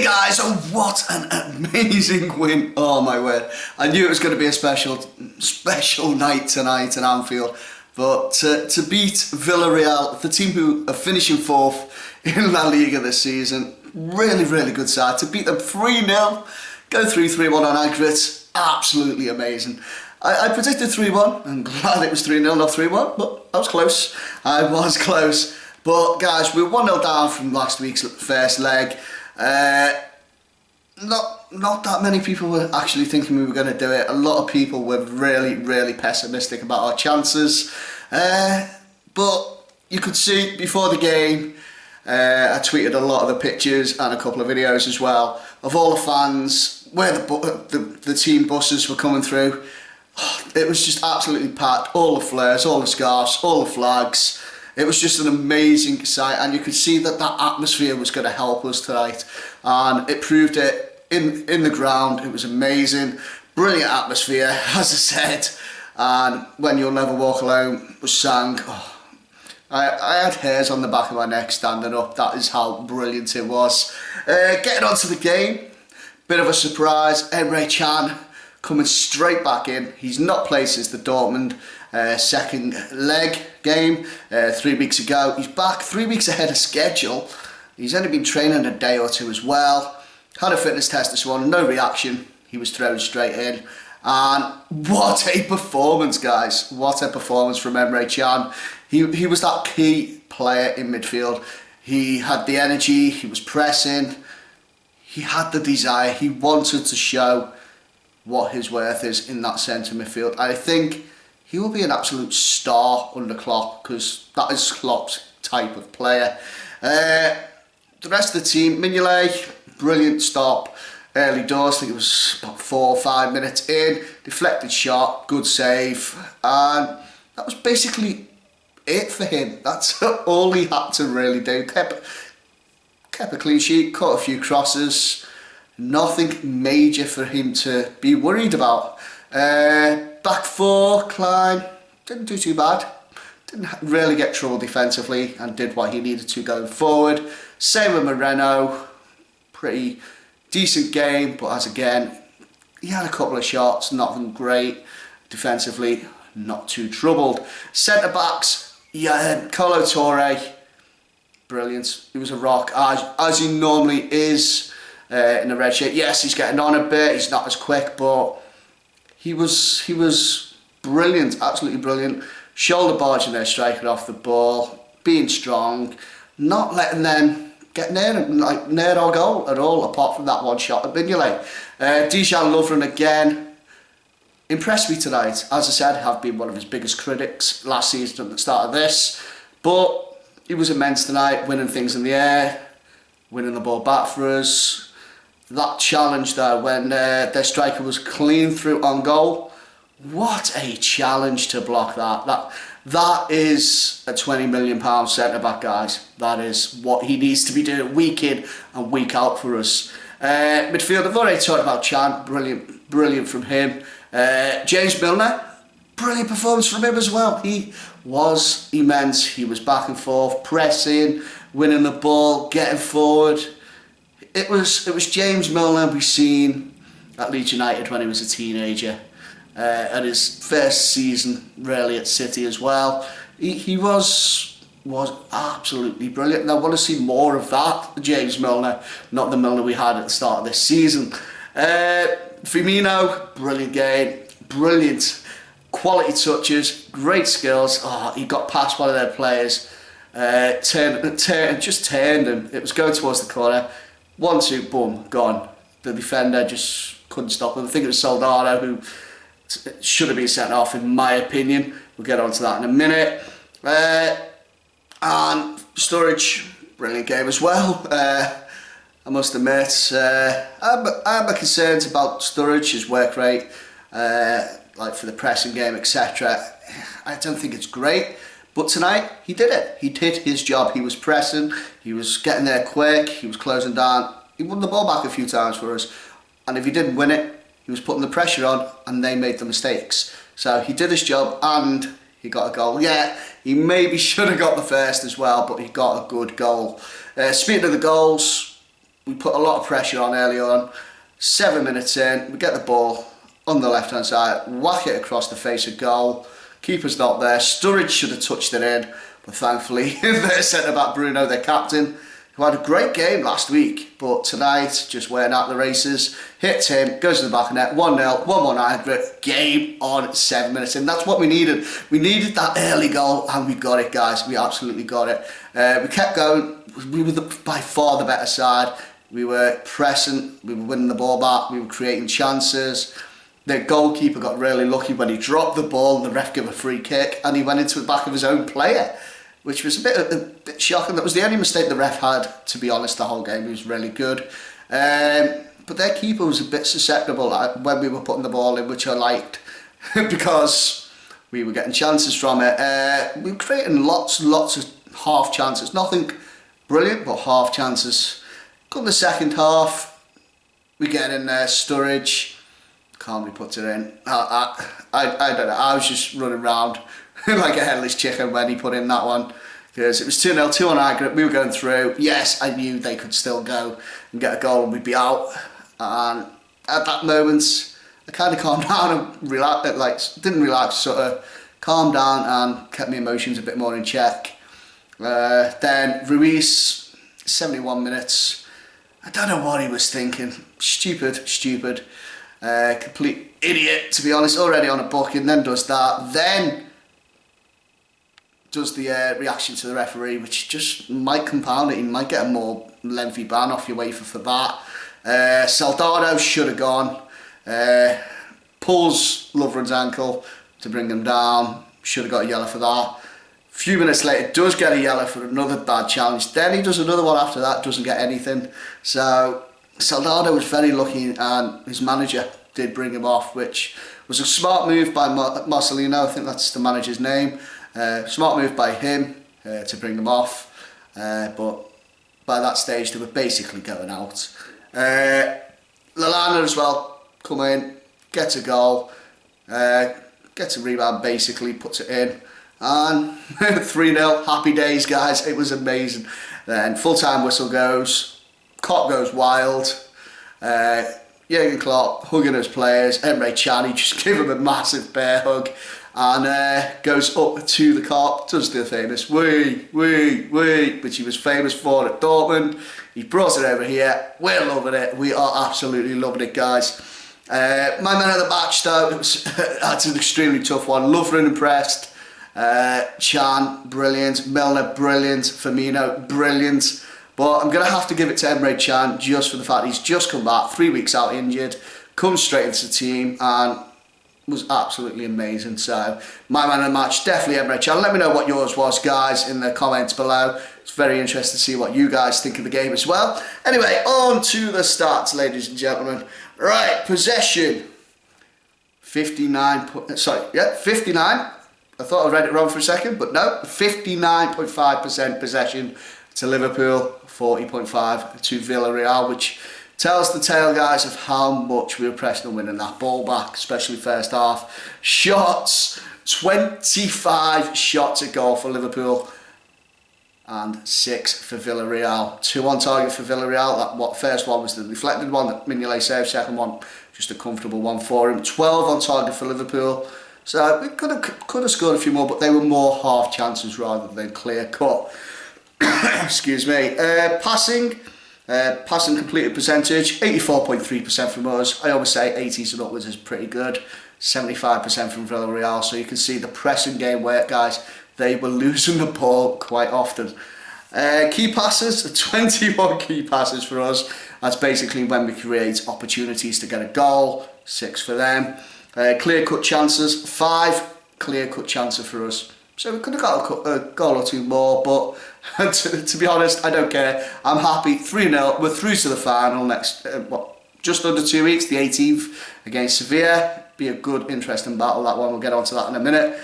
Hey guys, oh what an amazing win. Oh my word. I knew it was going to be a special night tonight in Anfield. But to beat Villarreal, the team who are finishing fourth in La Liga this season, really good side. To beat them 3-0, go through 3-1 on aggregate, absolutely amazing. I predicted 3-1, I'm glad it was 3-0, not 3-1, but I was close. But guys, we were 1-0 down from last week's first leg. Not that many people were actually thinking we were going to do it. A lot of people were really pessimistic about our chances. But you could see before the game, I tweeted a lot of the pictures and a couple of videos as well of all the fans where the team buses were coming through. It was just absolutely packed. All the flares, all the scarves, all the flags. It was just an amazing sight, and you could see that atmosphere was going to help us tonight, and it proved it in the ground. It was amazing, brilliant atmosphere, as I said. And When You'll Never Walk Alone was sang. Oh, I had hairs on the back of my neck standing up. That is how brilliant it was. Getting on to the game, bit of a surprise. Emre Can coming straight back in. He's not played since the Dortmund second leg game 3 weeks ago. He's back 3 weeks ahead of schedule. He's only been training a day or two as well. Had a fitness test this morning, no reaction. He was thrown straight in. And what a performance, guys. What a performance from Emre Can. He was that key player in midfield. He had the energy, he was pressing, he had the desire, he wanted to show what his worth is in that centre midfield. I think he will be an absolute star under Klopp, because that is Klopp's type of player. The rest of the team, Mignolet, brilliant stop early doors. I think it was about 4 or 5 minutes in. Deflected shot, good save, and that was basically it for him. That's all he had to really do. Kept a clean sheet, caught a few crosses. Nothing major for him to be worried about. Back four, Klein didn't do too bad. Didn't really get trouble defensively and did what he needed to going forward. Same with Moreno. Pretty decent game, but as again, he had a couple of shots, nothing great. Defensively, not too troubled. Centre backs, yeah, Kolo Touré, brilliant. He was a rock, as he normally is in the red shirt. Yes, he's getting on a bit, he's not as quick, but he was brilliant, absolutely brilliant. Shoulder barging their striker off the ball, being strong, not letting them get near our goal at all, apart from that one shot at Mignolet. Dejan Lovren again impressed me tonight. As I said, have been one of his biggest critics last season at the start of this, but he was immense tonight, winning things in the air, winning the ball back for us. That challenge though, when their striker was clean through on goal, what a challenge to block that. That is a £20 million centre back, guys. That is what he needs to be doing week in and week out for us. Midfield, I've already talked about Chan, brilliant from him. James Milner, brilliant performance from him as well. He was immense. He was back and forth, pressing, winning the ball, getting forward. It was James Milner we've seen at Leeds United when he was a teenager, and his first season really at City as well. He was absolutely brilliant, and I want to see more of that James Milner, not the Milner we had at the start of this season. Firmino, brilliant game, brilliant quality touches, great skills. He got past one of their players, just turned him. It was going towards the corner. 1-2, boom, gone. The defender just couldn't stop him. I think it was Soldado who should have been sent off, in my opinion. We'll get on to that in a minute. And Sturridge, brilliant game as well. I must admit, I have my concerns about Sturridge, his work rate, like for the pressing game, etc. I don't think it's great. But tonight, he did it. He did his job. He was pressing, he was getting there quick, he was closing down. He won the ball back a few times for us. And if he didn't win it, he was putting the pressure on and they made the mistakes. So he did his job and he got a goal. Yeah, he maybe should have got the first as well, but he got a good goal. Speaking of the goals, we put a lot of pressure on early on. 7 minutes in, we get the ball on the left hand side, whack it across the face of goal. Keeper's not there. Sturridge should have touched it in, but thankfully their centre back Bruno, their captain, who had a great game last week, but tonight just weren't out the races. Hits him, goes to the back of the net, 1-0, 1-1 aggregate, game on 7 minutes in. That's what we needed. We needed that early goal, and we got it, guys. We absolutely got it. We kept going. We were by far the better side. We were pressing, we were winning the ball back, we were creating chances. The goalkeeper got really lucky when he dropped the ball, the ref gave a free kick, and he went into the back of his own player, which was a bit shocking. That was the only mistake the ref had, to be honest, the whole game. He was really good. But their keeper was a bit susceptible when we were putting the ball in, which I liked, because we were getting chances from it. We were creating lots of half chances. Nothing brilliant, but half chances. Come the second half, we get in there, Sturridge calmly puts it in. I don't know, I was just running around like a headless chicken when he put in that one, because it was 2-0, 2-1 aggregate, we were going through. Yes, I knew they could still go and get a goal and we'd be out, and at that moment I kind of calmed down and didn't relax, sort of calmed down and kept my emotions a bit more in check. Then Ruiz, 71 minutes, I don't know what he was thinking. Stupid. Complete idiot, to be honest. Already on a booking, then does that. Then does the reaction to the referee, which just might compound it. You might get a more lengthy ban off your wafer for that. Soldado should have gone. Pulls Lovren's ankle to bring him down. Should have got a yellow for that. A few minutes later, does get a yellow for another bad challenge. Then he does another one after that, doesn't get anything. So Soldado was very lucky, and his manager did bring him off, which was a smart move by Marcelino. I think that's the manager's name. Smart move by him to bring them off. But by that stage, they were basically going out. Lallana as well, come in, gets a goal, gets a rebound, basically puts it in. And 3-0, happy days, guys. It was amazing. Then full-time whistle goes, Klopp goes wild, Jurgen Klopp hugging his players, Emre Can, he just gave him a massive bear hug, and goes up to the Kop, does the famous wee, which he was famous for at Dortmund. He brought it over here. We're loving it. We are absolutely loving it, guys. My man of the match, though, that's an extremely tough one. Lovren impressed. Can, brilliant. Milner, brilliant. Firmino, brilliant. But I'm going to have to give it to Emre Can just for the fact he's just come back, 3 weeks out injured, comes straight into the team and was absolutely amazing. So my man of the match, definitely Emre Can. Let me know what yours was, guys, in the comments below. It's very interesting to see what you guys think of the game as well. Anyway, on to the stats, ladies and gentlemen. Right, possession. 59. I thought I read it wrong for a second, but no, 59.5% possession to Liverpool, 40.5% to Villarreal, which tells the tale, guys, of how much we were pressing and winning that ball back, especially first half. Shots, 25 shots at goal for Liverpool and 6 for Villarreal. 2 on target for Villarreal. First one was the deflected one that Mignolet saved, second one just a comfortable one for him. 12 on target for Liverpool. So we could have scored a few more, but they were more half chances rather than clear cut. Excuse me. Passing completed percentage, 84.3% from us. I always say 80s and upwards is pretty good. 75% from Villarreal. So you can see the pressing game work, guys. They were losing the ball quite often. Key passes, 21 key passes for us. That's basically when we create opportunities to get a goal. 6 for them. Clear-cut chances, 5 clear-cut chances for us. So we could have got a goal or 2 more, but to be honest, I don't care. I'm happy. 3-0. We're through to the final next, just under 2 weeks, the 18th against Sevilla. Be a good, interesting battle, that one. We'll get onto that in a minute.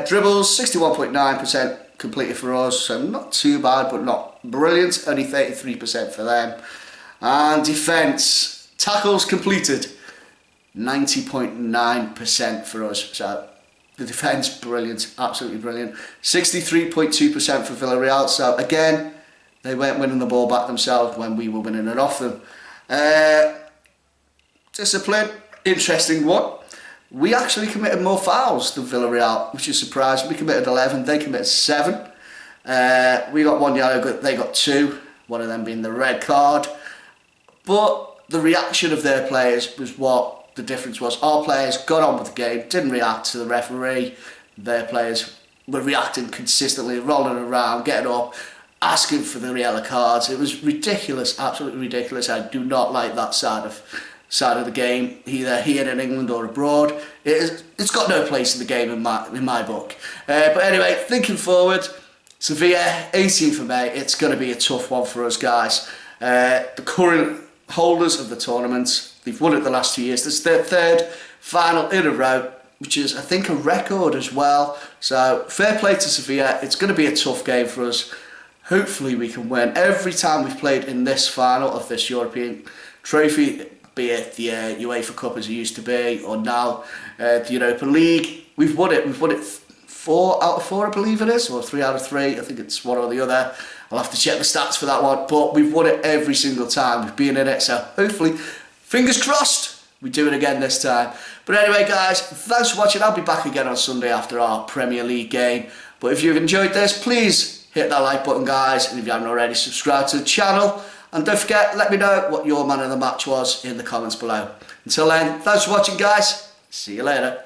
Dribbles, 61.9% completed for us, so not too bad, but not brilliant. Only 33% for them. And defence, tackles completed, 90.9% for us. So the defence, brilliant, absolutely brilliant. 63.2% for Villarreal. So again, They weren't winning the ball back themselves when we were winning it off them. Discipline, interesting one. We actually committed more fouls than Villarreal, which is surprising. We committed 11, they committed 7. We got 1 yellow, they got 2, one of them being the red card. But the reaction of their players was what the difference was. Our players got on with the game, didn't react to the referee. Their players were reacting consistently, rolling around, getting up, asking for the yellow cards. It was ridiculous, absolutely ridiculous. I do not like that side of the game, either here in England or abroad. It's got no place in the game in my book. But anyway, thinking forward, Sevilla, 18th of May. It's going to be a tough one for us, guys. The current holders of the tournament, they've won it the last 2 years. This is their 3rd final in a row, which is, I think, a record as well. So fair play to Sevilla. It's going to be a tough game for us. Hopefully we can win. Every time we've played in this final of this European trophy, be it the UEFA Cup as it used to be, or now the Europa League, we've won it. We've won it 4 out of 4, I believe it is, or 3 out of 3. I think it's one or the other. I'll have to check the stats for that one, but we've won it every single time we've been in it, so hopefully, fingers crossed, we do it again this time. But anyway, guys, thanks for watching. I'll be back again on Sunday after our Premier League game. But if you've enjoyed this, please hit that like button, guys, and if you haven't already, subscribe to the channel. And don't forget, let me know what your man of the match was in the comments below. Until then, thanks for watching, guys. See you later.